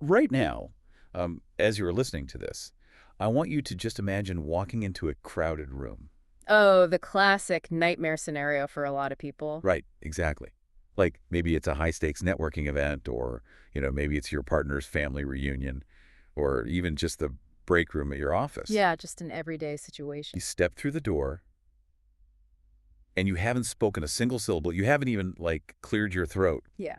Right now, as you're listening to this, I want you to just imagine walking into a crowded room. Oh, the classic nightmare scenario for a lot of people. Right, exactly. Like maybe it's a high-stakes networking event or, maybe it's your partner's family reunion or even just the break room at your office. Yeah, just an everyday situation. You step through the door and you haven't spoken a single syllable. You haven't even, cleared your throat. Yeah.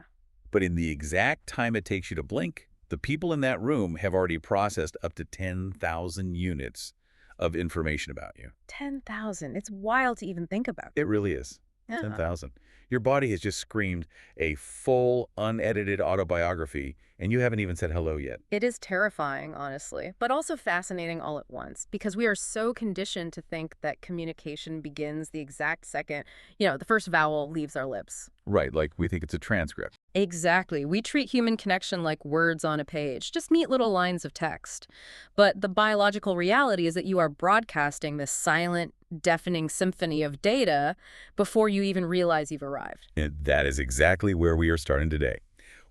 But in the exact time it takes you to blink, the people in that room have already processed up to 10,000 units of information about you. 10,000. It's wild to even think about. It really is. Yeah. 10,000. Your body has just screamed a full, unedited autobiography, and you haven't even said hello yet. It is terrifying, honestly, but also fascinating all at once because we are so conditioned to think that communication begins the exact second, the first vowel leaves our lips. Right, like we think it's a transcript. Exactly. We treat human connection like words on a page, just neat little lines of text. But the biological reality is that you are broadcasting this silent, deafening symphony of data before you even realize you've arrived. And that is exactly where we are starting today.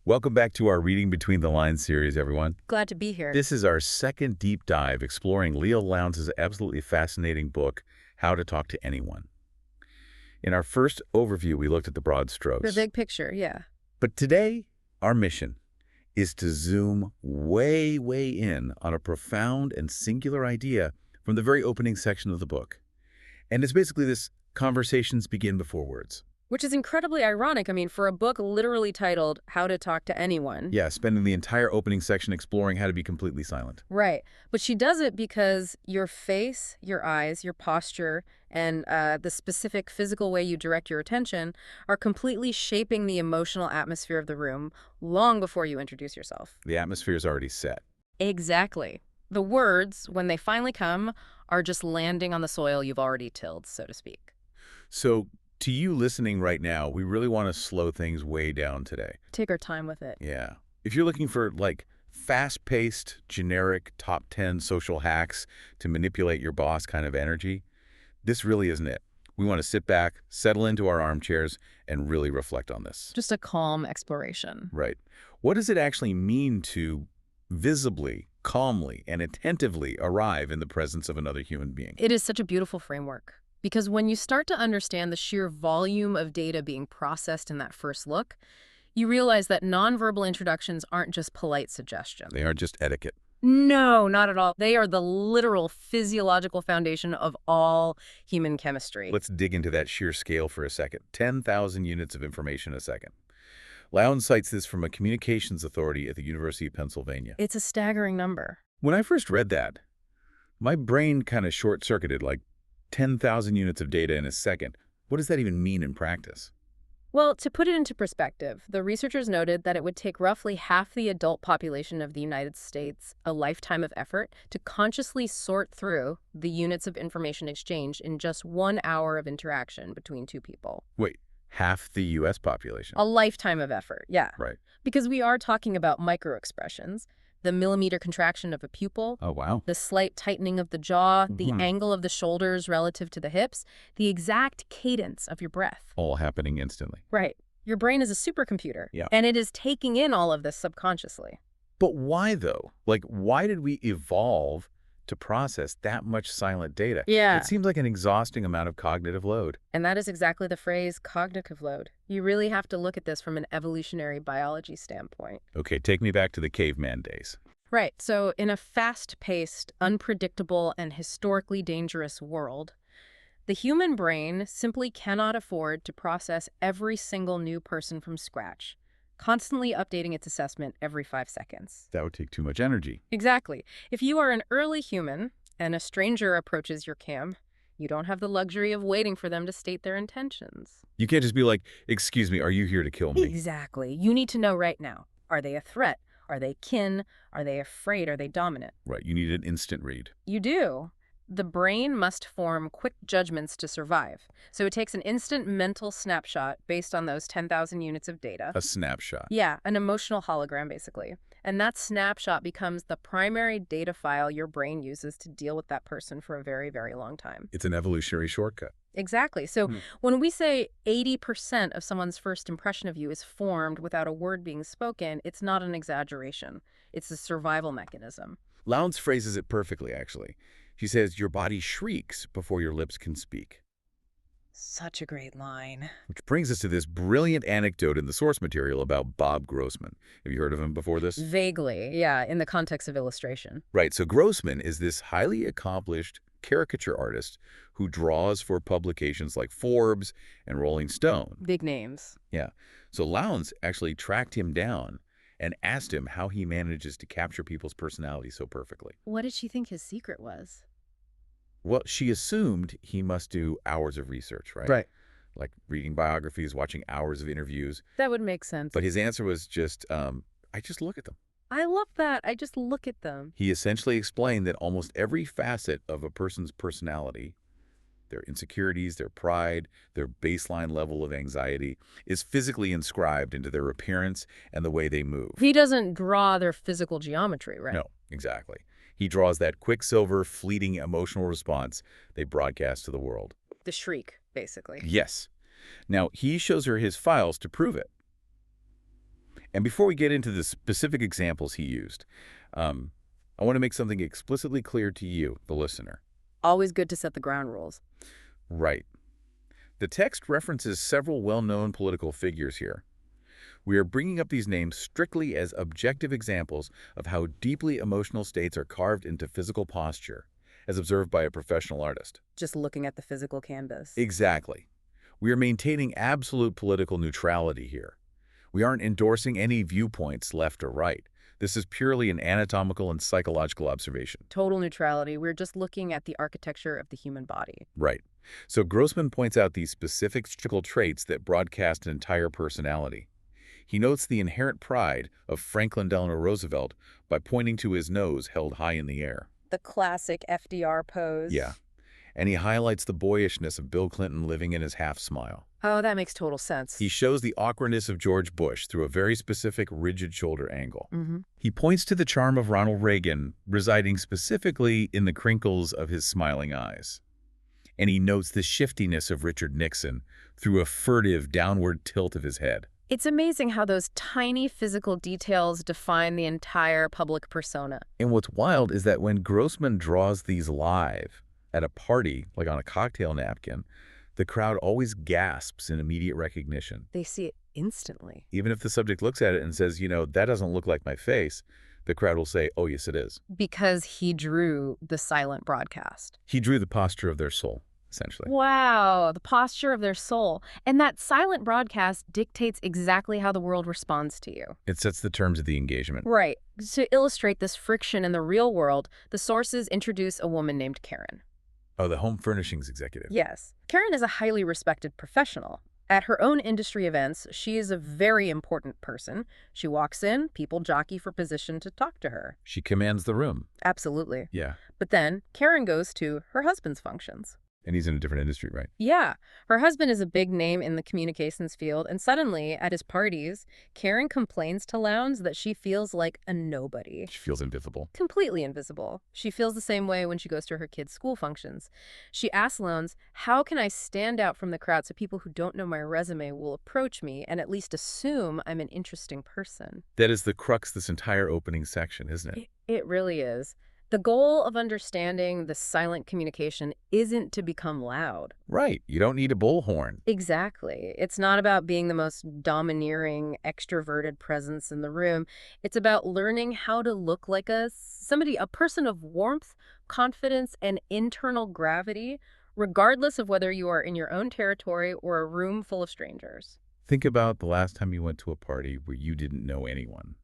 Welcome back to our Reading Between the Lines series, everyone. Glad to be here. This is our second deep dive exploring Leil Lowndes' absolutely fascinating book, How to Talk to Anyone. In our first overview, we looked at the broad strokes. The big picture, yeah. But today, our mission is to zoom way, way in on a profound and singular idea from the very opening section of the book. And it's basically this: conversations begin before words. Which is incredibly ironic, for a book literally titled How to Talk to Anyone. Yeah, spending the entire opening section exploring how to be completely silent. Right. But she does it because your face, your eyes, your posture, and the specific physical way you direct your attention are completely shaping the emotional atmosphere of the room long before you introduce yourself. The atmosphere is already set. Exactly. The words, when they finally come, are just landing on the soil you've already tilled, so to speak. So, to you listening right now, we really want to slow things way down today. Take our time with it. Yeah. If you're looking for, fast-paced, generic, top 10 social hacks to manipulate your boss kind of energy, this really isn't it. We want to sit back, settle into our armchairs, and really reflect on this. Just a calm exploration. Right. What does it actually mean to visibly, calmly, and attentively arrive in the presence of another human being? It is such a beautiful framework. Because when you start to understand the sheer volume of data being processed in that first look, you realize that nonverbal introductions aren't just polite suggestions. They aren't just etiquette. No, not at all. They are the literal physiological foundation of all human chemistry. Let's dig into that sheer scale for a second. 10,000 units of information a second. Lowndes cites this from a communications authority at the University of Pennsylvania. It's a staggering number. When I first read that, my brain kind of short-circuited, 10,000 units of data in a second. What does that even mean in practice? Well, to put it into perspective, the researchers noted that it would take roughly half the adult population of the United States a lifetime of effort to consciously sort through the units of information exchanged in just 1 hour of interaction between two people. Wait, half the U.S. population? A lifetime of effort, yeah. Right. Because we are talking about microexpressions, the millimeter contraction of a pupil, Oh, wow. the slight tightening of the jaw, the angle of the shoulders relative to the hips, the exact cadence of your breath. All happening instantly. Right. Your brain is a supercomputer, Yeah. and it is taking in all of this subconsciously. But why, though? Why did we evolve to process that much silent data? Yeah. It seems like an exhausting amount of cognitive load. And that is exactly the phrase cognitive load. You really have to look at this from an evolutionary biology standpoint. Okay, take me back to the caveman days. Right. So in a fast-paced, unpredictable, and historically dangerous world, the human brain simply cannot afford to process every single new person from scratch, constantly updating its assessment every 5 seconds. That would take too much energy. Exactly. If you are an early human and a stranger approaches your cam, you don't have the luxury of waiting for them to state their intentions. You can't just be like, excuse me, are you here to kill me? Exactly. You need to know right now. Are they a threat? Are they kin? Are they afraid? Are they dominant? Right, you need an instant read. You do. The brain must form quick judgments to survive. So it takes an instant mental snapshot based on those 10,000 units of data. A snapshot. Yeah, an emotional hologram, basically. And that snapshot becomes the primary data file your brain uses to deal with that person for a very, very long time. It's an evolutionary shortcut. Exactly. So Hmm. when we say 80% of someone's first impression of you is formed without a word being spoken, it's not an exaggeration. It's a survival mechanism. Lowndes phrases it perfectly, actually. She says, your body shrieks before your lips can speak. Such a great line. Which brings us to this brilliant anecdote in the source material about Bob Grossman. Have you heard of him before this? Vaguely, yeah, in the context of illustration. Right, so Grossman is this highly accomplished caricature artist who draws for publications like Forbes and Rolling Stone. Big names. Yeah, so Lowndes actually tracked him down and asked him how he manages to capture people's personalities so perfectly. What did she think his secret was? Well, she assumed he must do hours of research, right? Right. Like reading biographies, watching hours of interviews. That would make sense. But his answer was just, I just look at them. I love that. I just look at them. He essentially explained that almost every facet of a person's personality, their insecurities, their pride, their baseline level of anxiety, is physically inscribed into their appearance and the way they move. He doesn't draw their physical geometry, right? No, exactly. He draws that quicksilver, fleeting emotional response they broadcast to the world. The shriek, basically. Yes. Now, he shows her his files to prove it. And before we get into the specific examples he used, I want to make something explicitly clear to you, the listener. Always good to set the ground rules. Right. The text references several well-known political figures here. We are bringing up these names strictly as objective examples of how deeply emotional states are carved into physical posture, as observed by a professional artist. Just looking at the physical canvas. Exactly. We are maintaining absolute political neutrality here. We aren't endorsing any viewpoints, left or right. This is purely an anatomical and psychological observation. Total neutrality. We're just looking at the architecture of the human body. Right. So Grossman points out these specific physical traits that broadcast an entire personality. He notes the inherent pride of Franklin Delano Roosevelt by pointing to his nose held high in the air. The classic FDR pose. Yeah. And he highlights the boyishness of Bill Clinton living in his half-smile. Oh, that makes total sense. He shows the awkwardness of George Bush through a very specific rigid shoulder angle. Mm-hmm. He points to the charm of Ronald Reagan residing specifically in the crinkles of his smiling eyes. And he notes the shiftiness of Richard Nixon through a furtive downward tilt of his head. It's amazing how those tiny physical details define the entire public persona. And what's wild is that when Grossman draws these live at a party, like on a cocktail napkin, the crowd always gasps in immediate recognition. They see it instantly. Even if the subject looks at it and says, you know, that doesn't look like my face, the crowd will say, oh, yes, it is. Because he drew the silent broadcast. He drew the posture of their soul, essentially. Wow, the posture of their soul. And that silent broadcast dictates exactly how the world responds to you. It sets the terms of the engagement. Right. To illustrate this friction in the real world, the sources introduce a woman named Karen. Oh, the home furnishings executive. Yes. Karen is a highly respected professional. At her own industry events, she is a very important person. She walks in, people jockey for position to talk to her. She commands the room. Absolutely. Yeah. But then Karen goes to her husband's functions. And he's in a different industry, right? Yeah, her husband is a big name in the communications field, and suddenly, at his parties, Karen complains to Lowndes that she feels like a nobody. She feels invisible. Completely invisible. She feels the same way when she goes to her kids' school functions. She asks Lowndes, how can I stand out from the crowd so people who don't know my resume will approach me and at least assume I'm an interesting person? That is the crux of this entire opening section, isn't it? It really is. The goal of understanding the silent communication isn't to become loud. Right. You don't need a bullhorn. Exactly. It's not about being the most domineering, extroverted presence in the room. It's about learning how to look like a person of warmth, confidence, and internal gravity, regardless of whether you are in your own territory or a room full of strangers. Think about the last time you went to a party where you didn't know anyone,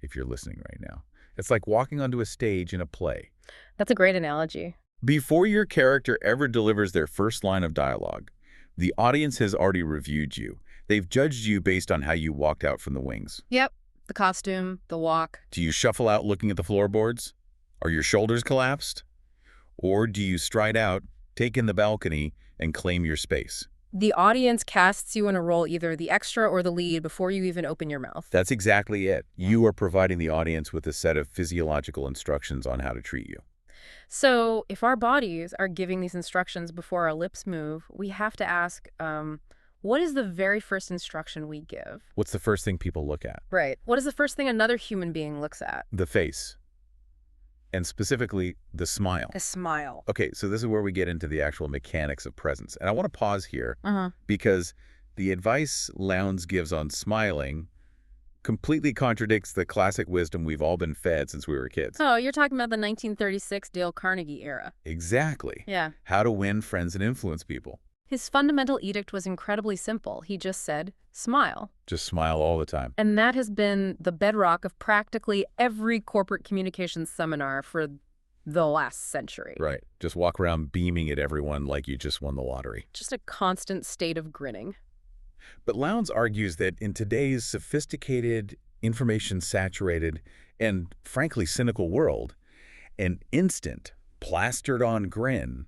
if you're listening right now. It's like walking onto a stage in a play. That's a great analogy. Before your character ever delivers their first line of dialogue, the audience has already reviewed you. They've judged you based on how you walked out from the wings. Yep. The costume, the walk. Do you shuffle out looking at the floorboards? Are your shoulders collapsed? Or do you stride out, take in the balcony, and claim your space? The audience casts you in a role, either the extra or the lead, before you even open your mouth. That's exactly it. You are providing the audience with a set of physiological instructions on how to treat you. So if our bodies are giving these instructions before our lips move, we have to ask, what is the very first instruction we give? What's the first thing people look at? Right. What is the first thing another human being looks at? The face. And specifically, the smile. A smile. Okay, so this is where we get into the actual mechanics of presence. And I want to pause here Uh-huh. because the advice Lowndes gives on smiling completely contradicts the classic wisdom we've all been fed since we were kids. Oh, you're talking about the 1936 Dale Carnegie era. Exactly. Yeah. How to win friends and influence people. His fundamental edict was incredibly simple. He just said, smile. Just smile all the time. And that has been the bedrock of practically every corporate communications seminar for the last century. Right. Just walk around beaming at everyone like you just won the lottery. Just a constant state of grinning. But Lowndes argues that in today's sophisticated, information-saturated, and frankly cynical world, an instant, plastered-on grin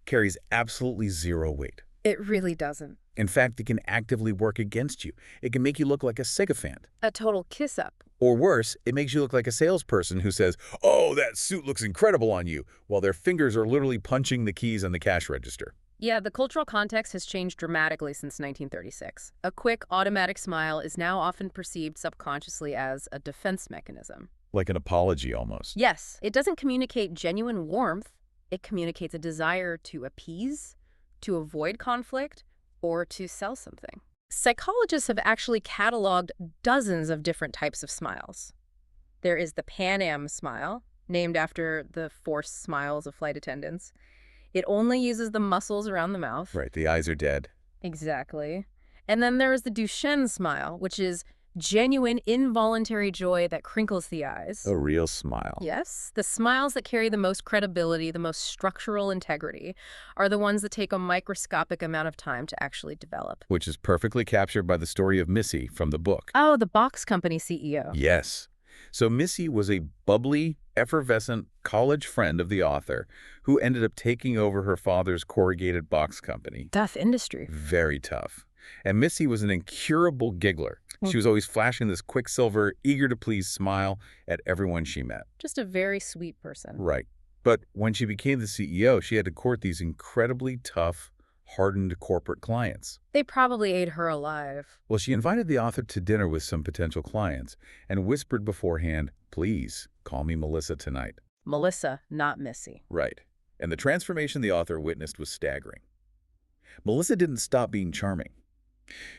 carries absolutely zero weight. It really doesn't. In fact, it can actively work against you. It can make you look like a sycophant. A total kiss-up. Or worse, it makes you look like a salesperson who says, "Oh, that suit looks incredible on you," while their fingers are literally punching the keys on the cash register. Yeah, the cultural context has changed dramatically since 1936. A quick, automatic smile is now often perceived subconsciously as a defense mechanism. Like an apology almost. Yes, it doesn't communicate genuine warmth. It communicates a desire to appease, to avoid conflict, or to sell something. Psychologists have actually cataloged dozens of different types of smiles. There is the Pan Am smile, named after the forced smiles of flight attendants. It only uses the muscles around the mouth. Right, the eyes are dead. Exactly. And then there is the Duchenne smile, which is genuine, involuntary joy that crinkles the eyes. A real smile. Yes, the smiles that carry the most credibility, the most structural integrity, are the ones that take a microscopic amount of time to actually develop. Which is perfectly captured by the story of Missy from the book. Oh, the box company CEO. Yes. So Missy was a bubbly, effervescent college friend of the author who ended up taking over her father's corrugated box company. Tough industry. Very tough. And Missy was an incurable giggler. She was always flashing this quicksilver, eager-to-please smile at everyone she met. Just a very sweet person. Right. But when she became the CEO, she had to court these incredibly tough, hardened corporate clients. They probably ate her alive. Well, she invited the author to dinner with some potential clients and whispered beforehand, "Please, call me Melissa tonight." Melissa, not Missy. Right. And the transformation the author witnessed was staggering. Melissa didn't stop being charming.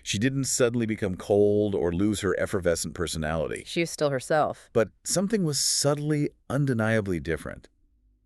She didn't suddenly become cold or lose her effervescent personality. She was still herself. But something was subtly, undeniably different.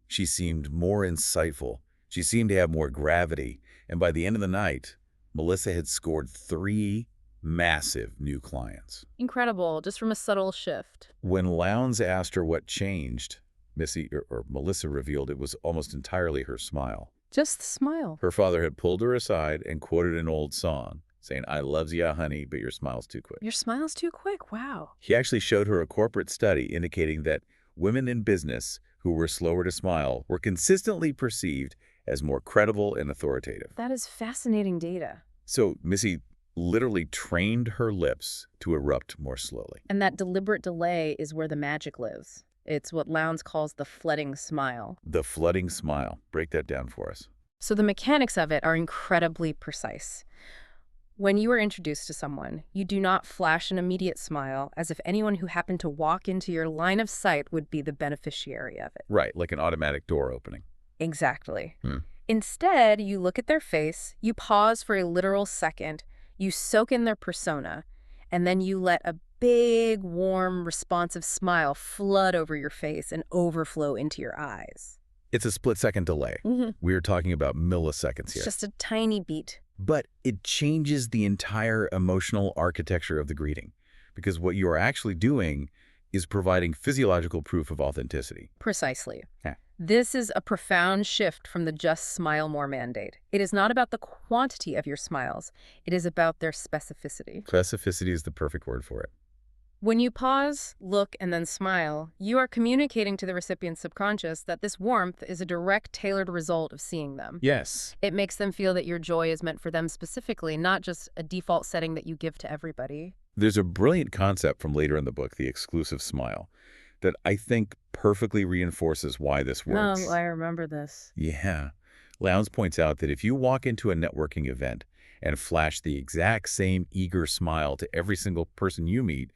She seemed more insightful. She seemed to have more gravity. And by the end of the night, Melissa had scored 3 massive new clients. Incredible, just from a subtle shift. When Lowndes asked her what changed, Missy or Melissa revealed it was almost entirely her smile. Just the smile. Her father had pulled her aside and quoted an old song, saying, "I loves ya, honey, but your smile's too quick." Your smile's too quick, wow. He actually showed her a corporate study indicating that women in business who were slower to smile were consistently perceived as more credible and authoritative. That is fascinating data. So Missy literally trained her lips to erupt more slowly. And that deliberate delay is where the magic lives. It's what Lowndes calls the flooding smile. The flooding smile. Break that down for us. So the mechanics of it are incredibly precise. When you are introduced to someone, you do not flash an immediate smile as if anyone who happened to walk into your line of sight would be the beneficiary of it. Right, like an automatic door opening. Exactly. Hmm. Instead, you look at their face, you pause for a literal second, you soak in their persona, and then you let a big, warm, responsive smile flood over your face and overflow into your eyes. It's a split-second delay. We're talking about milliseconds here. It's just a tiny beat. But it changes the entire emotional architecture of the greeting, because what you are actually doing is providing physiological proof of authenticity. Precisely. Yeah. This is a profound shift from the just smile more mandate. It is not about the quantity of your smiles. It is about their specificity. Specificity is the perfect word for it. When you pause, look, and then smile, you are communicating to the recipient's subconscious that this warmth is a direct, tailored result of seeing them. Yes. It makes them feel that your joy is meant for them specifically, not just a default setting that you give to everybody. There's a brilliant concept from later in the book, the exclusive smile, that I think perfectly reinforces why this No, works. I remember this. Yeah. Lowndes points out that if you walk into a networking event and flash the exact same eager smile to every single person you meet,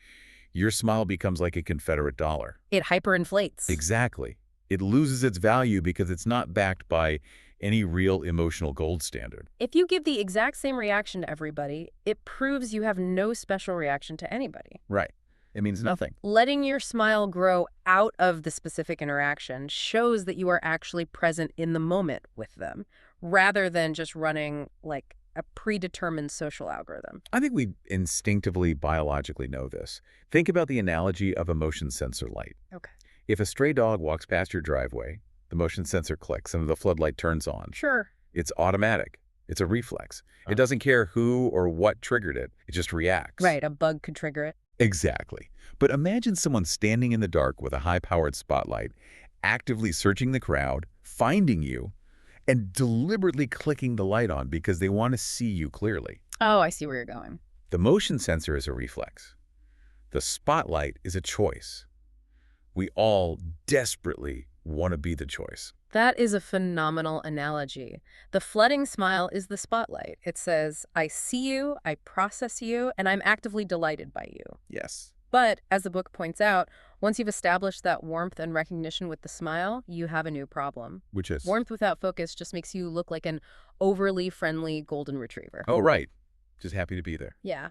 your smile becomes like a Confederate dollar. It hyperinflates. Exactly. It loses its value because it's not backed by any real emotional gold standard. If you give the exact same reaction to everybody, it proves you have no special reaction to anybody. Right. It means nothing. Letting your smile grow out of the specific interaction shows that you are actually present in the moment with them, rather than just running like a predetermined social algorithm. I think we instinctively, biologically know this. Think about the analogy of a motion sensor light. Okay. If a stray dog walks past your driveway, the motion sensor clicks and the floodlight turns on. Sure. It's automatic. It's a reflex. It doesn't care who or what triggered it. It just reacts. Right, a bug could trigger it. Exactly. But imagine someone standing in the dark with a high-powered spotlight, actively searching the crowd, finding you, and deliberately clicking the light on because they want to see you clearly. Oh, I see where you're going. The motion sensor is a reflex. The spotlight is a choice. We all desperately want to be the choice. That is a phenomenal analogy. The flooding smile is the spotlight. It says, I see you, I process you, and I'm actively delighted by you. Yes. But, as the book points out, once you've established that warmth and recognition with the smile, you have a new problem. Which is? Warmth without focus just makes you look like an overly friendly golden retriever. Oh, right. Just happy to be there. Yeah.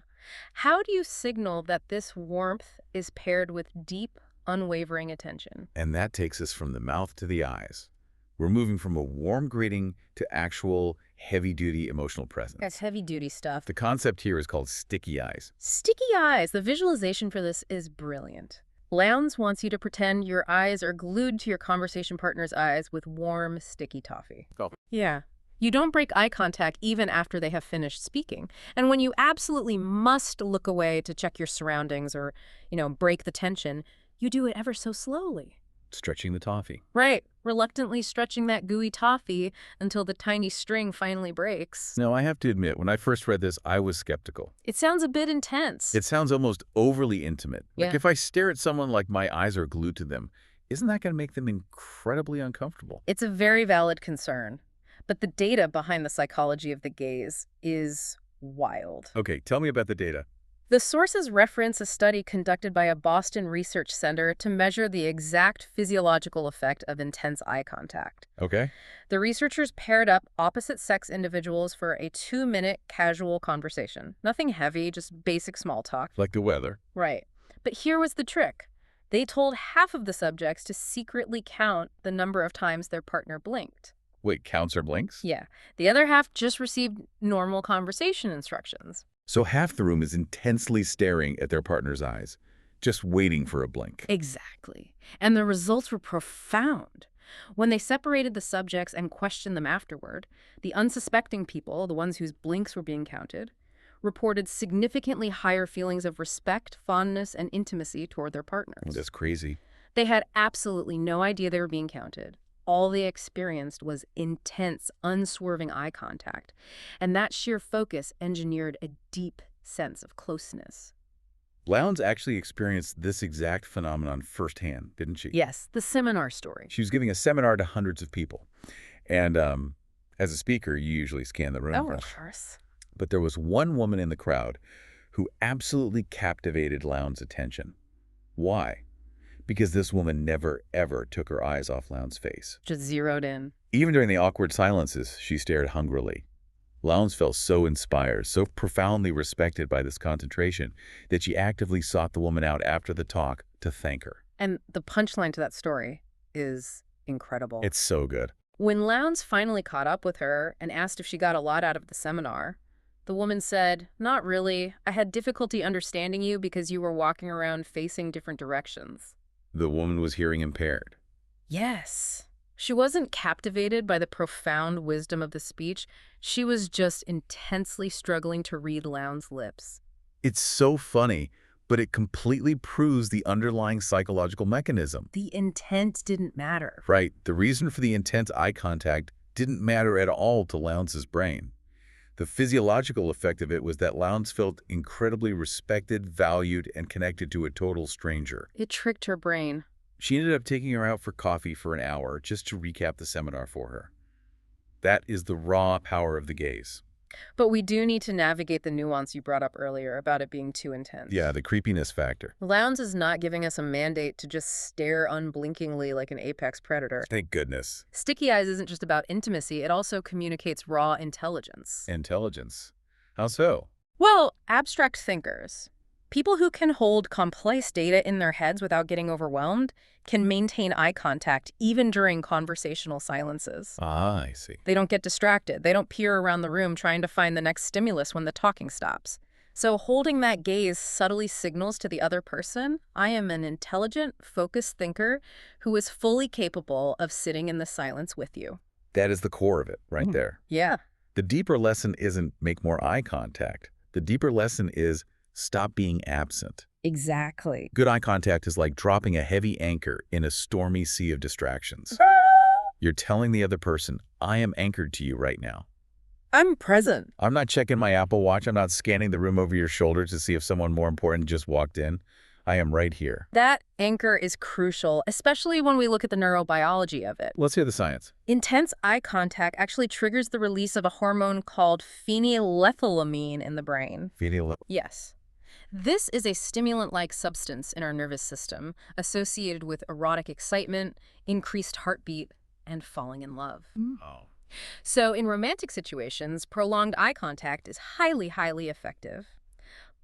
How do you signal that this warmth is paired with deep, unwavering attention? And that takes us from the mouth to the eyes. We're moving from a warm greeting to actual heavy-duty emotional presence. That's heavy-duty stuff. The concept here is called sticky eyes. Sticky eyes. The visualization for this is brilliant. Lowndes wants you to pretend your eyes are glued to your conversation partner's eyes with warm, sticky toffee. Oh. Yeah. You don't break eye contact even after they have finished speaking. And when you absolutely must look away to check your surroundings or, break the tension, you do it ever so slowly. Stretching the toffee. Right. Reluctantly stretching that gooey toffee until the tiny string finally breaks. Now, I have to admit, when I first read this, I was skeptical. It sounds a bit intense. It sounds almost overly intimate. Yeah. Like if I stare at someone like my eyes are glued to them, isn't that going to make them incredibly uncomfortable? It's a very valid concern. But the data behind the psychology of the gaze is wild. Okay, tell me about the data. The sources reference a study conducted by a Boston research center to measure the exact physiological effect of intense eye contact. Okay. The researchers paired up opposite-sex individuals for a 2-minute casual conversation. Nothing heavy, just basic small talk. Like the weather. Right. But here was the trick. They told half of the subjects to secretly count the number of times their partner blinked. Wait, counts or blinks? Yeah. The other half just received normal conversation instructions. So half the room is intensely staring at their partner's eyes, just waiting for a blink. Exactly. And the results were profound. When they separated the subjects and questioned them afterward, the unsuspecting people, the ones whose blinks were being counted, reported significantly higher feelings of respect, fondness, and intimacy toward their partners. That's crazy. They had absolutely no idea they were being counted. All they experienced was intense, unswerving eye contact, and that sheer focus engineered a deep sense of closeness. Lowndes actually experienced this exact phenomenon firsthand, didn't she? Yes, the seminar story. She was giving a seminar to hundreds of people. And as a speaker, you usually scan the room. Oh, right? of course. But there was one woman in the crowd who absolutely captivated Lowndes' attention. Why? Because this woman never, ever took her eyes off Lowndes' face. Just zeroed in. Even during the awkward silences, she stared hungrily. Lowndes felt so inspired, so profoundly respected by this concentration, that she actively sought the woman out after the talk to thank her. And the punchline to that story is incredible. It's so good. When Lowndes finally caught up with her and asked if she got a lot out of the seminar, the woman said, "Not really. I had difficulty understanding you because you were walking around facing different directions." The woman was hearing impaired. Yes. She wasn't captivated by the profound wisdom of the speech. She was just intensely struggling to read Lowndes' lips. It's so funny, but it completely proves the underlying psychological mechanism. The intent didn't matter. Right. The reason for the intense eye contact didn't matter at all to Lowndes' brain. The physiological effect of it was that Lowndes felt incredibly respected, valued, and connected to a total stranger. It tricked her brain. She ended up taking her out for coffee for an hour just to recap the seminar for her. That is the raw power of the gaze. But we do need to navigate the nuance you brought up earlier about it being too intense. Yeah, the creepiness factor. Lowndes is not giving us a mandate to just stare unblinkingly like an apex predator. Thank goodness. Sticky eyes isn't just about intimacy, it also communicates raw intelligence. Intelligence. How so? Well, abstract thinkers, people who can hold complex data in their heads without getting overwhelmed, can maintain eye contact even during conversational silences. Ah, I see. They don't get distracted. They don't peer around the room trying to find the next stimulus when the talking stops. So holding that gaze subtly signals to the other person, I am an intelligent, focused thinker who is fully capable of sitting in the silence with you. That is the core of it, right there. Yeah. The deeper lesson isn't make more eye contact. The deeper lesson is stop being absent. Exactly. Good eye contact is like dropping a heavy anchor in a stormy sea of distractions. You're telling the other person, I am anchored to you right now. I'm present. I'm not checking my Apple Watch. I'm not scanning the room over your shoulder to see if someone more important just walked in. I am right here. That anchor is crucial, especially when we look at the neurobiology of it. Let's hear the science. Intense eye contact actually triggers the release of a hormone called phenylethylamine in the brain. Yes. This is a stimulant-like substance in our nervous system associated with erotic excitement, increased heartbeat, and falling in love. Oh. So in romantic situations, prolonged eye contact is highly, highly effective.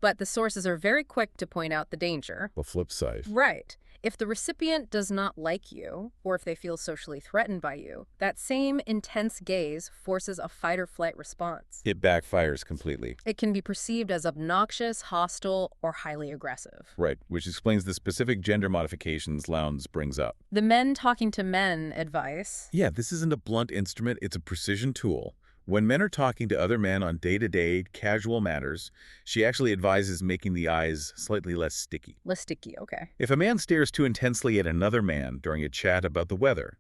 But the sources are very quick to point out the danger. The flip side. Right. If the recipient does not like you, or if they feel socially threatened by you, that same intense gaze forces a fight-or-flight response. It backfires completely. It can be perceived as obnoxious, hostile, or highly aggressive. Right, which explains the specific gender modifications Lowndes brings up. The men talking to men advice. Yeah, this isn't a blunt instrument, it's a precision tool. When men are talking to other men on day-to-day casual matters, she actually advises making the eyes slightly less sticky. Less sticky, okay. If a man stares too intensely at another man during a chat about the weather,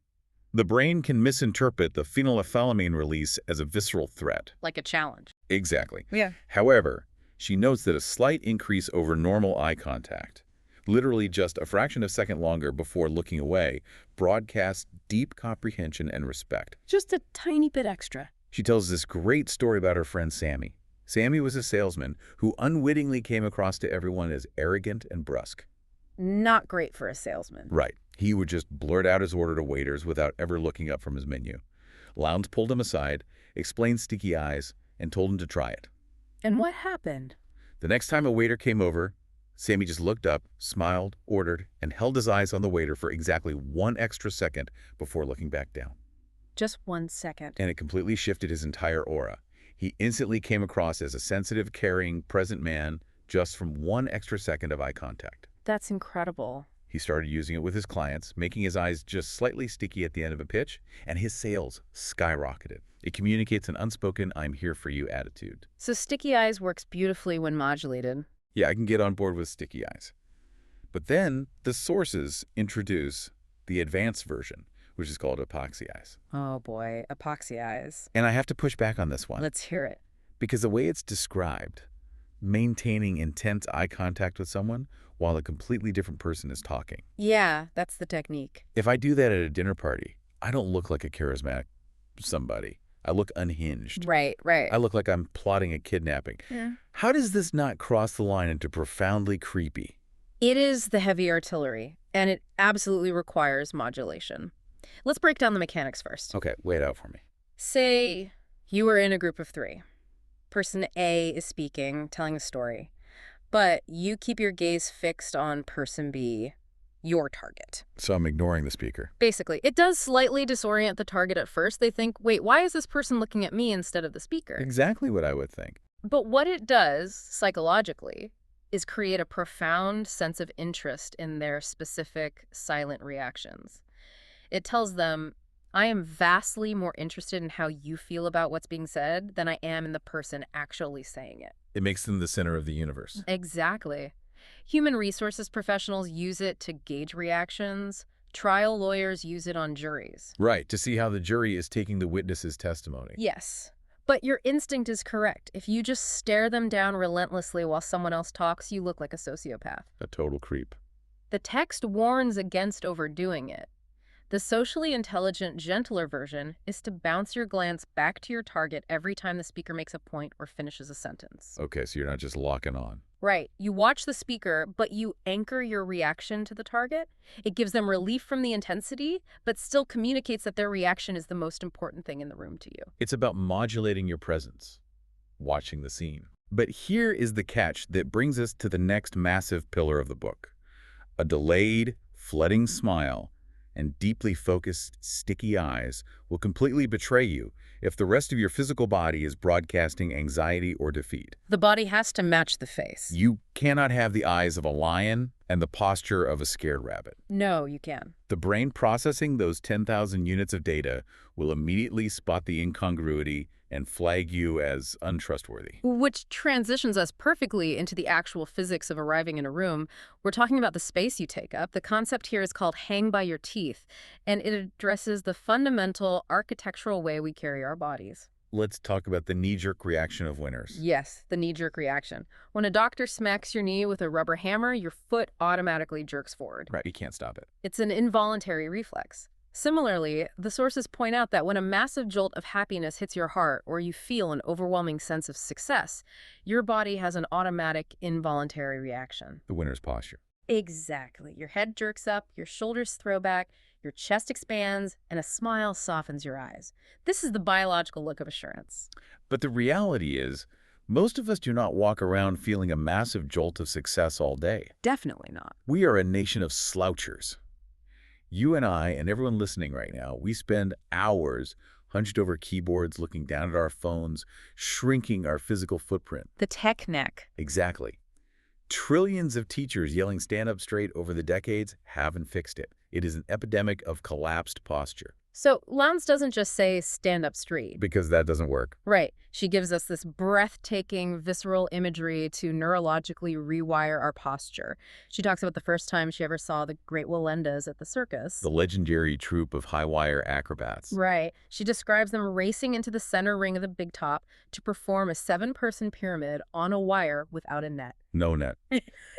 the brain can misinterpret the phenylethylamine release as a visceral threat. Like a challenge. Exactly. Yeah. However, she notes that a slight increase over normal eye contact, literally just a fraction of a second longer before looking away, broadcasts deep comprehension and respect. Just a tiny bit extra. She tells this great story about her friend Sammy. Sammy was a salesman who unwittingly came across to everyone as arrogant and brusque. Not great for a salesman. Right. He would just blurt out his order to waiters without ever looking up from his menu. Lowndes pulled him aside, explained sticky eyes, and told him to try it. And what happened? The next time a waiter came over, Sammy just looked up, smiled, ordered, and held his eyes on the waiter for exactly 1 extra second before looking back down. Just 1 second. And it completely shifted his entire aura. He instantly came across as a sensitive, caring, present man just from 1 extra second of eye contact. That's incredible. He started using it with his clients, making his eyes just slightly sticky at the end of a pitch, and his sales skyrocketed. It communicates an unspoken, I'm here for you attitude. So sticky eyes works beautifully when modulated. Yeah, I can get on board with sticky eyes. But then the sources introduce the advanced version, which is called epoxy eyes. Oh boy, epoxy eyes. And I have to push back on this one. Let's hear it. Because the way it's described, maintaining intense eye contact with someone while a completely different person is talking. Yeah, that's the technique. If I do that at a dinner party, I don't look like a charismatic somebody. I look unhinged. Right. I look like I'm plotting a kidnapping. Yeah. How does this not cross the line into profoundly creepy? It is the heavy artillery, and it absolutely requires modulation. Let's break down the mechanics first. Okay, wait out for me. Say you are in a group of 3. Person A is speaking, telling a story, but you keep your gaze fixed on person B, your target. So I'm ignoring the speaker. Basically, it does slightly disorient the target at first. They think, wait, why is this person looking at me instead of the speaker? Exactly what I would think. But what it does, psychologically, is create a profound sense of interest in their specific silent reactions. It tells them, I am vastly more interested in how you feel about what's being said than I am in the person actually saying it. It makes them the center of the universe. Exactly. Human resources professionals use it to gauge reactions. Trial lawyers use it on juries. Right, to see how the jury is taking the witness's testimony. Yes. But your instinct is correct. If you just stare them down relentlessly while someone else talks, you look like a sociopath. A total creep. The text warns against overdoing it. The socially intelligent, gentler version is to bounce your glance back to your target every time the speaker makes a point or finishes a sentence. Okay, so you're not just locking on. Right. You watch the speaker, but you anchor your reaction to the target. It gives them relief from the intensity, but still communicates that their reaction is the most important thing in the room to you. It's about modulating your presence, watching the scene. But here is the catch that brings us to the next massive pillar of the book. A delayed, flooding smile and deeply focused, sticky eyes will completely betray you if the rest of your physical body is broadcasting anxiety or defeat. The body has to match the face. You cannot have the eyes of a lion and the posture of a scared rabbit. No, you can. The brain processing those 10,000 units of data will immediately spot the incongruity and flag you as untrustworthy. Which transitions us perfectly into the actual physics of arriving in a room. We're talking about the space you take up. The concept here is called hang by your teeth, and it addresses the fundamental architectural way we carry our bodies. Let's talk about the knee-jerk reaction of winners. Yes, the knee-jerk reaction. When a doctor smacks your knee with a rubber hammer, your foot automatically jerks forward. Right, you can't stop it. It's an involuntary reflex. Similarly, the sources point out that when a massive jolt of happiness hits your heart or you feel an overwhelming sense of success, your body has an automatic, involuntary reaction. The winner's posture. Exactly. Your head jerks up, your shoulders throw back, your chest expands, and a smile softens your eyes. This is the biological look of assurance. But the reality is, most of us do not walk around feeling a massive jolt of success all day. Definitely not. We are a nation of slouchers. You and I, and everyone listening right now, we spend hours hunched over keyboards, looking down at our phones, shrinking our physical footprint. The tech neck. Exactly. Trillions of teachers yelling stand up straight over the decades haven't fixed it. It is an epidemic of collapsed posture. So Lowndes doesn't just say stand up straight. Because that doesn't work. Right. She gives us this breathtaking, visceral imagery to neurologically rewire our posture. She talks about the first time she ever saw the great Leil Lowndes at the circus. The legendary troupe of high-wire acrobats. Right. She describes them racing into the center ring of the big top to perform a 7-person pyramid on a wire without a net. No net.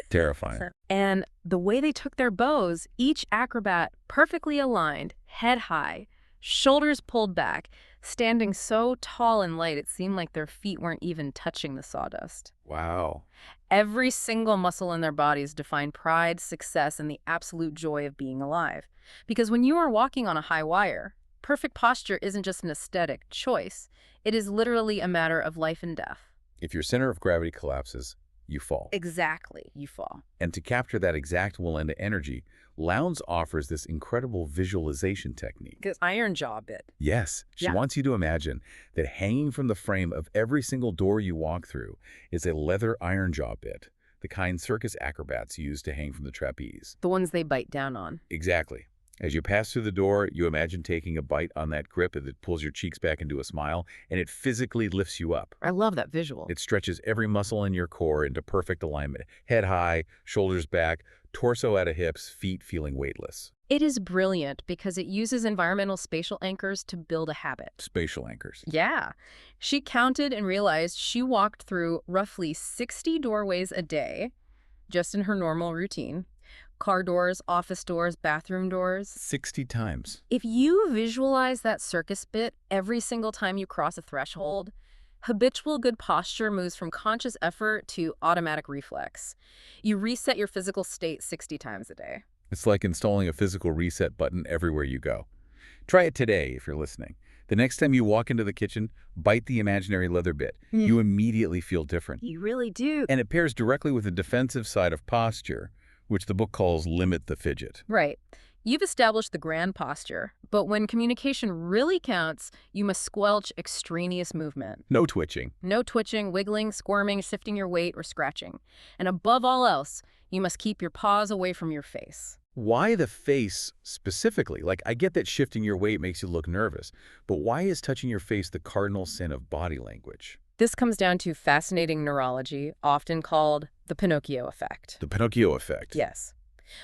Terrifying. And the way they took their bows, each acrobat perfectly aligned, head high, shoulders pulled back, standing so tall and light it seemed like their feet weren't even touching the sawdust. Wow. Every single muscle in their bodies defined pride, success, and the absolute joy of being alive. Because when you are walking on a high wire, perfect posture isn't just an aesthetic choice. It is literally a matter of life and death. If your center of gravity collapses, you fall. Exactly, you fall. And to capture that exact Lowndes energy, Lowndes offers this incredible visualization technique. Because iron jaw bit. Yes, she Yeah. wants you to imagine that hanging from the frame of every single door you walk through is a leather iron jaw bit, the kind circus acrobats use to hang from the trapeze. The ones they bite down on. Exactly. As you pass through the door, you imagine taking a bite on that grip that pulls your cheeks back into a smile, and it physically lifts you up. I love that visual. It stretches every muscle in your core into perfect alignment. Head high, shoulders back, torso out of hips, feet feeling weightless. It is brilliant because it uses environmental spatial anchors to build a habit. Spatial anchors. Yeah. She counted and realized she walked through roughly 60 doorways a day, just in her normal routine. Car doors, office doors, bathroom doors. 60 times. If you visualize that circus bit every single time you cross a threshold, habitual good posture moves from conscious effort to automatic reflex. You reset your physical state 60 times a day. It's like installing a physical reset button everywhere you go. Try it today if you're listening. The next time you walk into the kitchen, bite the imaginary leather bit. You immediately feel different. You really do. And it pairs directly with the defensive side of posture, which the book calls limit the fidget. Right. You've established the grand posture, but when communication really counts, you must squelch extraneous movement. No twitching. No twitching, wiggling, squirming, shifting your weight, or scratching. And above all else, you must keep your paws away from your face. Why the face specifically? Like, I get that shifting your weight makes you look nervous, but why is touching your face the cardinal sin of body language? This comes down to fascinating neurology, often called the Pinocchio effect. The Pinocchio effect. Yes.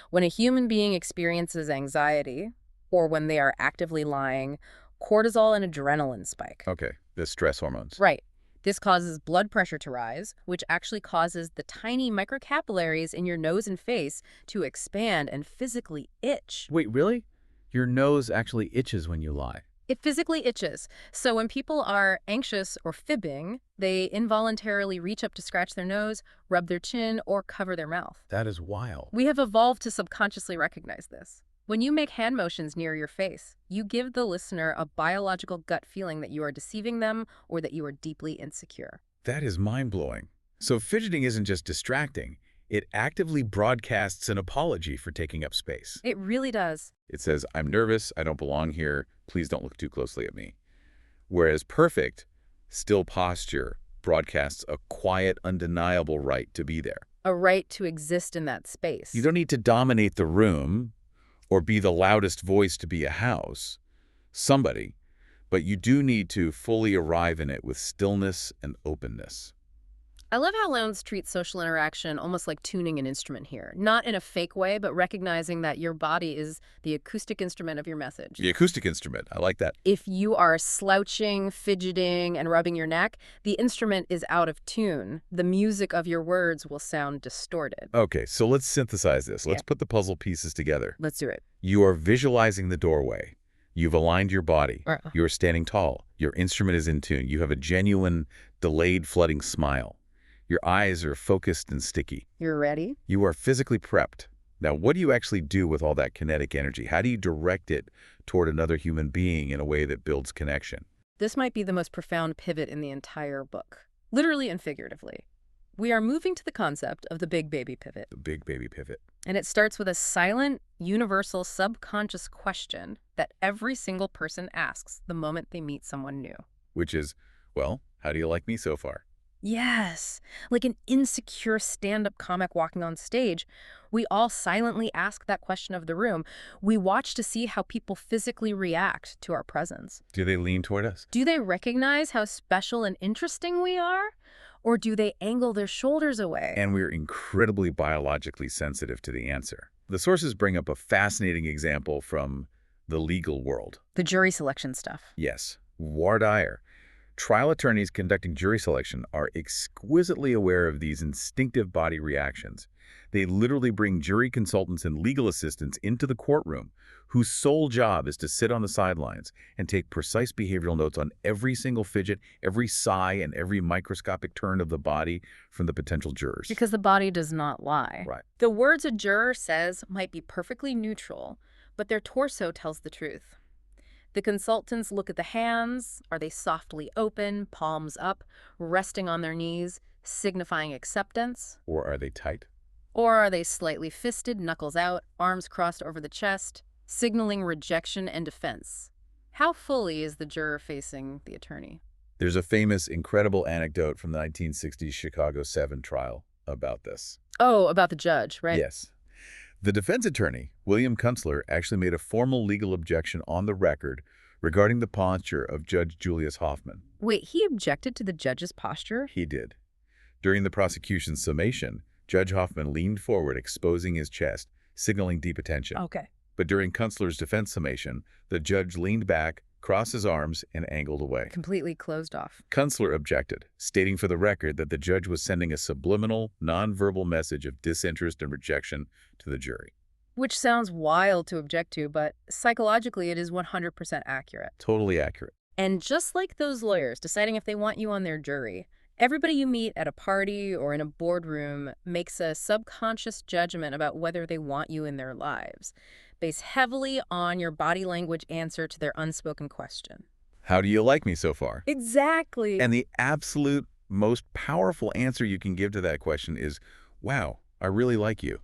When a human being experiences anxiety, or when they are actively lying, cortisol and adrenaline spike. Okay, the stress hormones. Right. This causes blood pressure to rise, which actually causes the tiny microcapillaries in your nose and face to expand and physically itch. Wait, really? Your nose actually itches when you lie. It physically itches. So when people are anxious or fibbing, they involuntarily reach up to scratch their nose, rub their chin, or cover their mouth. That is wild. We have evolved to subconsciously recognize this. When you make hand motions near your face, you give the listener a biological gut feeling that you are deceiving them or that you are deeply insecure. That is mind-blowing. So fidgeting isn't just distracting. It actively broadcasts an apology for taking up space. It really does. It says, I'm nervous, I don't belong here, please don't look too closely at me. Whereas perfect, still posture broadcasts a quiet, undeniable right to be there. A right to exist in that space. You don't need to dominate the room or be the loudest voice to be a house, somebody, but you do need to fully arrive in it with stillness and openness. I love how Lowndes treats social interaction almost like tuning an instrument here. Not in a fake way, but recognizing that your body is the acoustic instrument of your message. The acoustic instrument, I like that. If you are slouching, fidgeting, and rubbing your neck, the instrument is out of tune. The music of your words will sound distorted. Okay, so let's synthesize this. Let's Yeah. put the puzzle pieces together. Let's do it. You are visualizing the doorway. You've aligned your body. You are standing tall. Your instrument is in tune. You have a genuine, delayed flooding smile. Your eyes are focused and sticky. You're ready? You are physically prepped. Now, what do you actually do with all that kinetic energy? How do you direct it toward another human being in a way that builds connection? This might be the most profound pivot in the entire book, literally and figuratively. We are moving to the concept of the big baby pivot. The big baby pivot. And it starts with a silent, universal, subconscious question that every single person asks the moment they meet someone new. Which is, well, how do you like me so far? Yes, like an insecure stand-up comic walking on stage, we all silently ask that question of the room. We watch to see how people physically react to our presence. Do they lean toward us? Do they recognize how special and interesting we are? Or do they angle their shoulders away? And we're incredibly biologically sensitive to the answer. The sources bring up a fascinating example from the legal world. The jury selection stuff. Yes, voir dire. Trial attorneys conducting jury selection are exquisitely aware of these instinctive body reactions. They literally bring jury consultants and legal assistants into the courtroom, whose sole job is to sit on the sidelines and take precise behavioral notes on every single fidget, every sigh, and every microscopic turn of the body from the potential jurors. Because the body does not lie. Right. The words a juror says might be perfectly neutral, but their torso tells the truth. The consultants look at the hands. Are they softly open, palms up, resting on their knees, signifying acceptance? Or are they tight? Or are they slightly fisted, knuckles out, arms crossed over the chest, signaling rejection and defense? How fully is the juror facing the attorney? There's a famous, incredible anecdote from the 1960s Chicago 7 trial about this. Oh, about the judge, right? Yes. The defense attorney, William Kunstler, actually made a formal legal objection on the record regarding the posture of Judge Julius Hoffman. Wait, he objected to the judge's posture? He did. During the prosecution's summation, Judge Hoffman leaned forward, exposing his chest, signaling deep attention. Okay. But during Kunstler's defense summation, the judge leaned back, crossed his arms, and angled away. Completely closed off. Kunstler objected, stating for the record that the judge was sending a subliminal, nonverbal message of disinterest and rejection to the jury. Which sounds wild to object to, but psychologically it is 100% accurate. Totally accurate. And just like those lawyers deciding if they want you on their jury, everybody you meet at a party or in a boardroom makes a subconscious judgment about whether they want you in their lives, based heavily on your body language answer to their unspoken question. How do you like me so far? Exactly. And the absolute most powerful answer you can give to that question is, wow, I really like you.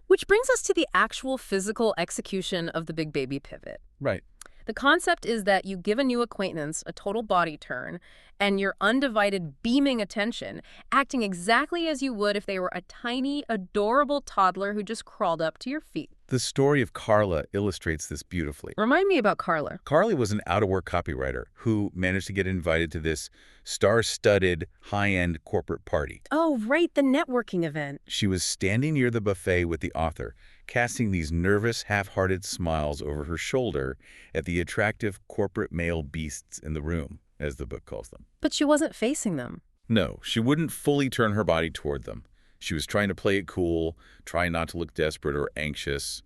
Which brings us to the actual physical execution of the big baby pivot. Right. The concept is that you give a new acquaintance a total body turn and your undivided beaming attention, acting exactly as you would if they were a tiny, adorable toddler who just crawled up to your feet. The story of Carla illustrates this beautifully. Remind me about Carla. Carly was an out-of-work copywriter who managed to get invited to this star-studded, high-end corporate party. Oh, right, the networking event. She was standing near the buffet with the author, casting these nervous, half-hearted smiles over her shoulder at the attractive corporate male beasts in the room. as the book calls them. But she wasn't facing them. No, she wouldn't fully turn her body toward them. She was trying to play it cool, trying not to look desperate or anxious.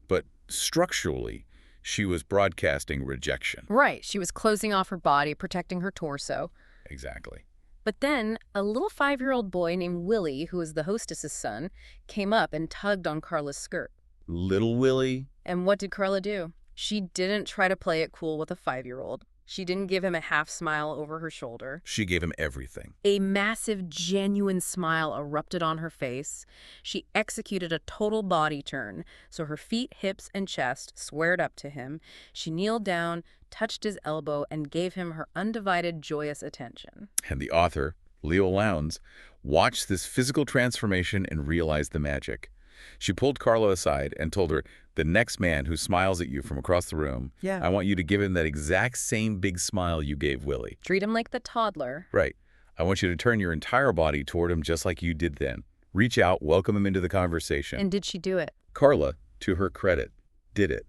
But structurally, she was broadcasting rejection. Right. She was closing off her body, protecting her torso. Exactly. But then a little 5-year-old boy named Willie, who was the hostess's son, came up and tugged on Carla's skirt. Little Willie? And what did Carla do? She didn't try to play it cool with a 5-year-old. She didn't give him a half smile over her shoulder. She gave him everything. A massive, genuine smile erupted on her face. She executed a total body turn, so her feet, hips, and chest squared up to him. She kneeled down, touched his elbow, and gave him her undivided, joyous attention. And the author, Leil Lowndes, watched this physical transformation and realized the magic. She pulled Carla aside and told her, the next man who smiles at you from across the room, I want you to give him that exact same big smile you gave Willie. Treat him like the toddler. Right. I want you to turn your entire body toward him just like you did then. Reach out, welcome him into the conversation. And did she do it? Carla, to her credit, did it.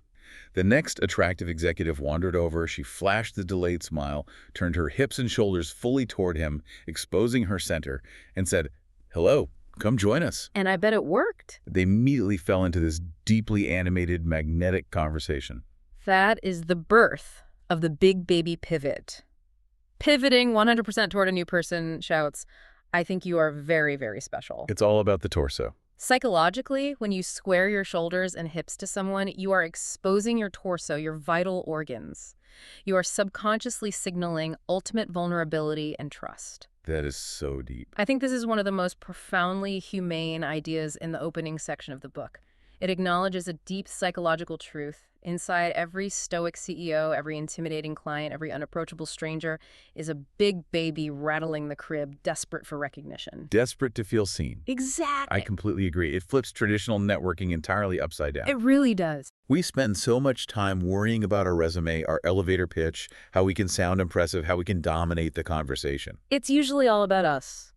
The next attractive executive wandered over. She flashed the delayed smile, turned her hips and shoulders fully toward him, exposing her center, and said, hello. Come join us. And I bet it worked. They immediately fell into this deeply animated, magnetic conversation. That is the birth of the big baby pivot. Pivoting 100% toward a new person shouts, I think you are very, very special. It's all about the torso. Psychologically, when you square your shoulders and hips to someone, you are exposing your torso, your vital organs. You are subconsciously signaling ultimate vulnerability and trust. That is so deep. I think this is one of the most profoundly humane ideas in the opening section of the book. It acknowledges a deep psychological truth. Inside every stoic CEO, every intimidating client, every unapproachable stranger is a big baby rattling the crib, desperate for recognition. Desperate to feel seen. Exactly. I completely agree. It flips traditional networking entirely upside down. It really does. We spend so much time worrying about our resume, our elevator pitch, how we can sound impressive, how we can dominate the conversation. It's usually all about us.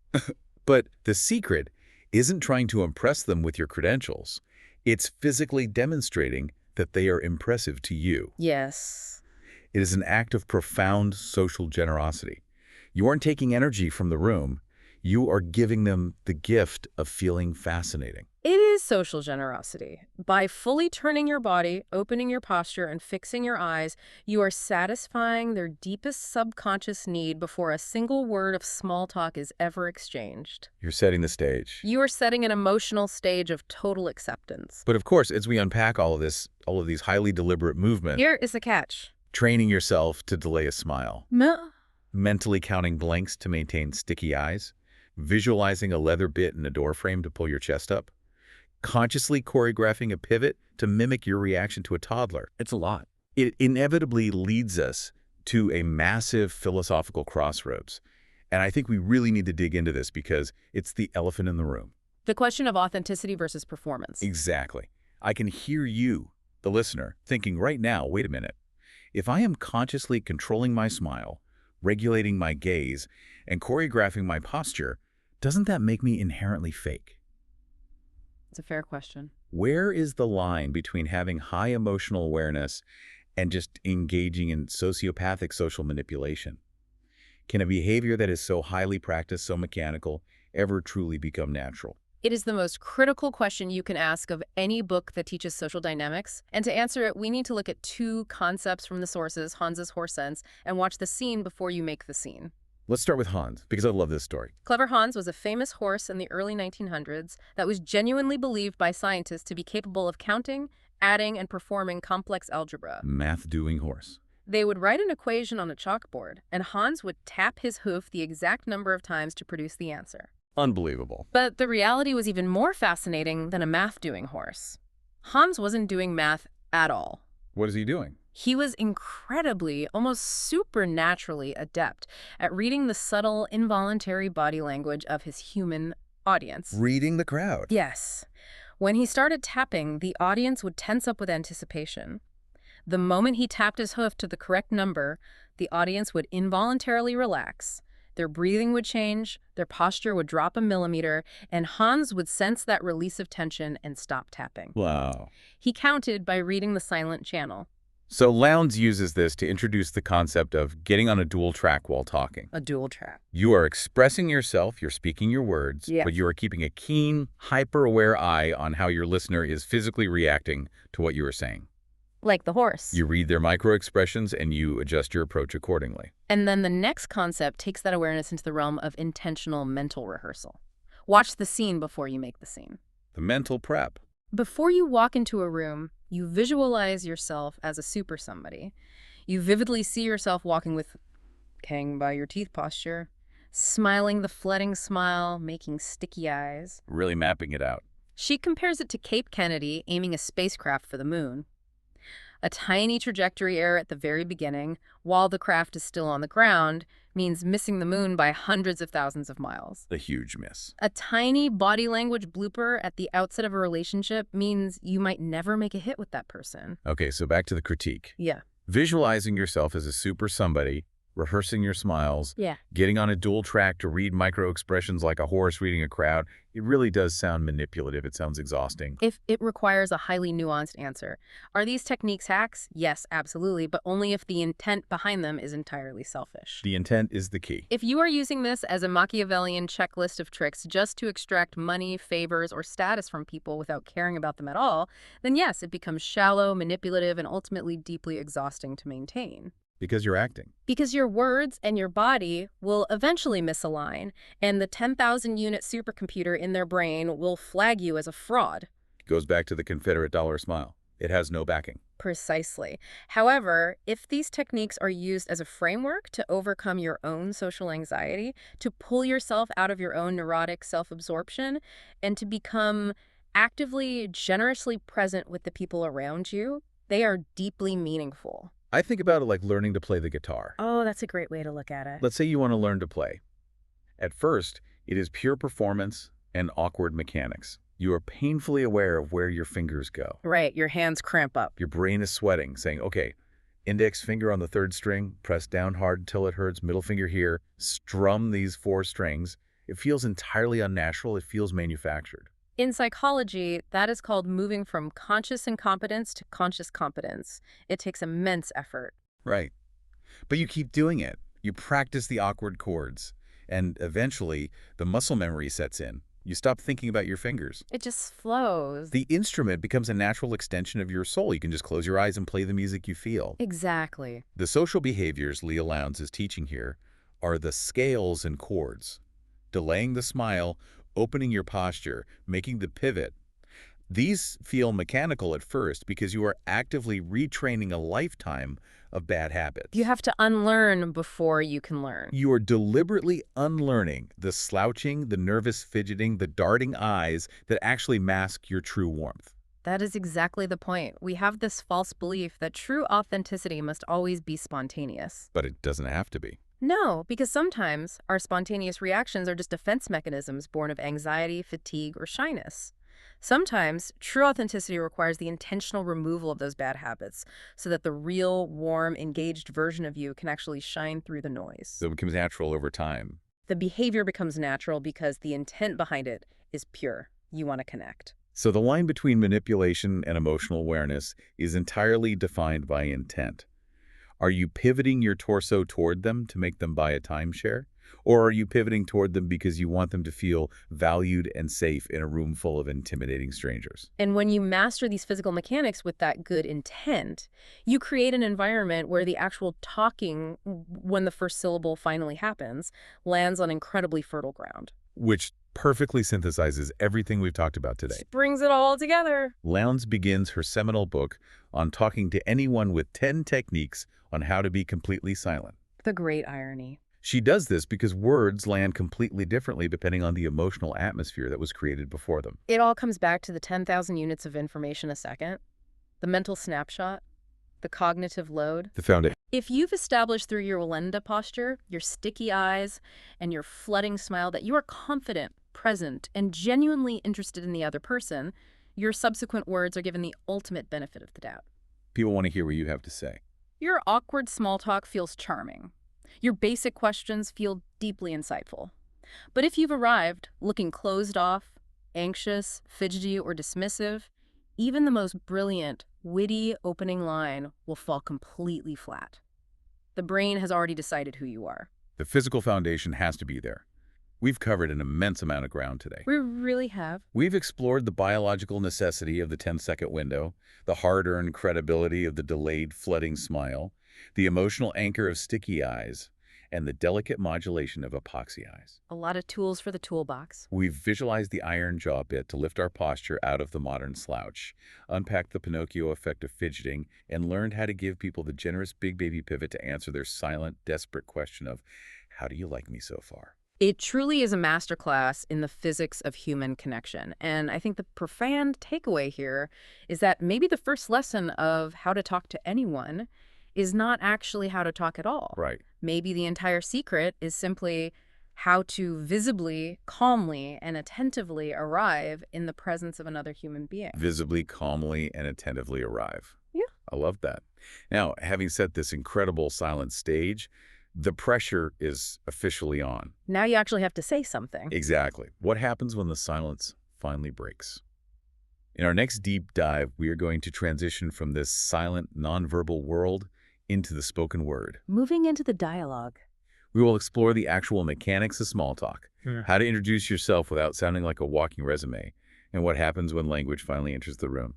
But the secret isn't trying to impress them with your credentials. It's physically demonstrating that they are impressive to you. Yes. It is an act of profound social generosity. You aren't taking energy from the room. You are giving them the gift of feeling fascinating. It is social generosity. By fully turning your body, opening your posture, and fixing your eyes, you are satisfying their deepest subconscious need before a single word of small talk is ever exchanged. You're setting the stage. You are setting an emotional stage of total acceptance. But of course, as we unpack all of this, all of these highly deliberate movements, Here is the catch. training yourself to delay a smile, mentally counting blanks to maintain sticky eyes, visualizing a leather bit in a door frame to pull your chest up, consciously choreographing a pivot to mimic your reaction to a toddler. It's a lot. It inevitably leads us to a massive philosophical crossroads. And I think we really need to dig into this because it's the elephant in the room. The question of authenticity versus performance. Exactly. I can hear you, the listener, thinking right now, wait a minute. If I am consciously controlling my smile, regulating my gaze, and choreographing my posture, doesn't that make me inherently fake? It's a fair question. Where is the line between having high emotional awareness and just engaging in sociopathic social manipulation? Can a behavior that is so highly practiced, so mechanical, ever truly become natural? It is the most critical question you can ask of any book that teaches social dynamics. And to answer it, we need to look at two concepts from the sources, Hans's horse sense, and watch the scene before you make the scene. Let's start with Hans, because I love this story. Clever Hans was a famous horse in the early 1900s that was genuinely believed by scientists to be capable of counting, adding, and performing complex algebra. Math-doing horse. They would write an equation on a chalkboard, and Hans would tap his hoof the exact number of times to produce the answer. Unbelievable. But the reality was even more fascinating than a math-doing horse. Hans wasn't doing math at all. What is he doing? He was incredibly, almost supernaturally adept at reading the subtle, involuntary body language of his human audience. Reading the crowd. Yes. When he started tapping, the audience would tense up with anticipation. The moment he tapped his hoof to the correct number, the audience would involuntarily relax. Their breathing would change, their posture would drop a millimeter, and Hans would sense that release of tension and stop tapping. Wow. He counted by reading the silent channel. So Lowndes uses this to introduce the concept of getting on a dual track while talking. A dual track. You are expressing yourself, you're speaking your words, Yeah. but you are keeping a keen, hyper-aware eye on how your listener is physically reacting to what you are saying. Like the horse. You read their micro-expressions and you adjust your approach accordingly. And then the next concept takes that awareness into the realm of intentional mental rehearsal. Watch the scene before you make the scene. The mental prep. Before you walk into a room, you visualize yourself as a super somebody. You vividly see yourself walking with hang by your teeth posture, smiling the flooding smile, making sticky eyes. Really mapping it out. She compares it to Cape Kennedy aiming a spacecraft for the moon. A tiny trajectory error at the very beginning, while the craft is still on the ground, means missing the moon by hundreds of thousands of miles. A huge miss. A tiny body language blooper at the outset of a relationship means you might never make a hit with that person. Okay, so back to the critique. Yeah. Visualizing yourself as a super somebody, rehearsing your smiles, Yeah. getting on a dual track to read micro-expressions like a horse reading a crowd, it really does sound manipulative. It sounds exhausting. If it requires a highly nuanced answer. Are these techniques hacks? Yes, absolutely, but only if the intent behind them is entirely selfish. The intent is the key. If you are using this as a Machiavellian checklist of tricks just to extract money, favors, or status from people without caring about them at all, then yes, it becomes shallow, manipulative, and ultimately deeply exhausting to maintain. Because you're acting. Because your words and your body will eventually misalign, and the 10,000-unit supercomputer in their brain will flag you as a fraud. Goes back to the Confederate dollar smile. It has no backing. Precisely. However, if these techniques are used as a framework to overcome your own social anxiety, to pull yourself out of your own neurotic self-absorption, and to become actively, generously present with the people around you, they are deeply meaningful. I think about it like learning to play the guitar. Oh, that's a great way to look at it. Let's say you want to learn to play. At first, it is pure performance and awkward mechanics. You are painfully aware of where your fingers go. Right, your hands cramp up. Your brain is sweating, saying, okay, index finger on the third string, press down hard until it hurts, middle finger here, strum these 4 strings. It feels entirely unnatural. It feels manufactured. In psychology, that is called moving from conscious incompetence to conscious competence. It takes immense effort. Right. But you keep doing it. You practice the awkward chords. And eventually, the muscle memory sets in. You stop thinking about your fingers. It just flows. The instrument becomes a natural extension of your soul. You can just close your eyes and play the music you feel. Exactly. The social behaviors Leil Lowndes is teaching here are the scales and chords. Delaying the smile, opening your posture, making the pivot. These feel mechanical at first because you are actively retraining a lifetime of bad habits. You have to unlearn before you can learn. You are deliberately unlearning the slouching, the nervous fidgeting, the darting eyes that actually mask your true warmth. That is exactly the point. We have this false belief that true authenticity must always be spontaneous. But it doesn't have to be. No, because sometimes our spontaneous reactions are just defense mechanisms born of anxiety, fatigue, or shyness. Sometimes true authenticity requires the intentional removal of those bad habits so that the real, warm, engaged version of you can actually shine through the noise. So it becomes natural over time. The behavior becomes natural because the intent behind it is pure. You want to connect. So the line between manipulation and emotional awareness is entirely defined by intent. Are you pivoting your torso toward them to make them buy a timeshare? Or are you pivoting toward them because you want them to feel valued and safe in a room full of intimidating strangers? And when you master these physical mechanics with that good intent, you create an environment where the actual talking, when the first syllable finally happens, lands on incredibly fertile ground. Which perfectly synthesizes everything we've talked about today. Just brings it all together. Lowndes begins her seminal book on talking to anyone with 10 techniques on how to be completely silent. The great irony. She does this because words land completely differently depending on the emotional atmosphere that was created before them. It all comes back to the 10,000 units of information a second, the mental snapshot, the cognitive load. The foundation. If you've established through your Yolanda posture, your sticky eyes, and your flooding smile that you are confident, present, and genuinely interested in the other person, your subsequent words are given the ultimate benefit of the doubt. People want to hear what you have to say. Your awkward small talk feels charming. Your basic questions feel deeply insightful. But if you've arrived looking closed off, anxious, fidgety, or dismissive, even the most brilliant witty opening line will fall completely flat. The brain has already decided who you are. The physical foundation has to be there. We've covered an immense amount of ground today. We really have. We've explored the biological necessity of the 10-second window, the hard-earned credibility of the delayed flooding smile, the emotional anchor of sticky eyes, and the delicate modulation of epoxy eyes. A lot of tools for the toolbox. We've visualized the iron jaw bit to lift our posture out of the modern slouch, unpacked the Pinocchio effect of fidgeting, and learned how to give people the generous big baby pivot to answer their silent, desperate question of, how do you like me so far? It truly is a masterclass in the physics of human connection. And I think the profound takeaway here is that maybe the first lesson of how to talk to anyone is not actually how to talk at all. Right. Maybe the entire secret is simply how to visibly, calmly, and attentively arrive in the presence of another human being. Visibly, calmly, and attentively arrive. Yeah. I love that. Now, having set this incredible silent stage, the pressure is officially on. Now you actually have to say something. Exactly. What happens when the silence finally breaks? In our next deep dive, we are going to transition from this silent, nonverbal world into the spoken word. Moving into the dialogue. We will explore the actual mechanics of small talk, how to introduce yourself without sounding like a walking resume, and what happens when language finally enters the room.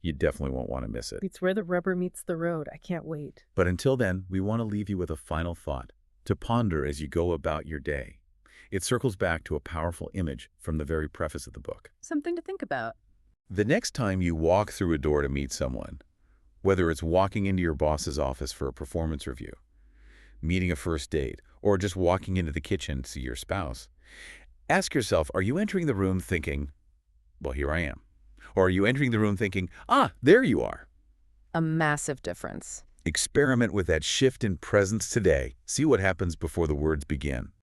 You definitely won't want to miss it. It's where the rubber meets the road. I can't wait. But until then, we want to leave you with a final thought to ponder as you go about your day. It circles back to a powerful image from the very preface of the book. Something to think about. The next time you walk through a door to meet someone, whether it's walking into your boss's office for a performance review, meeting a first date, or just walking into the kitchen to see your spouse, ask yourself, are you entering the room thinking, well, here I am? Or are you entering the room thinking, ah, there you are? A massive difference. Experiment with that shift in presence today. See what happens before the words begin.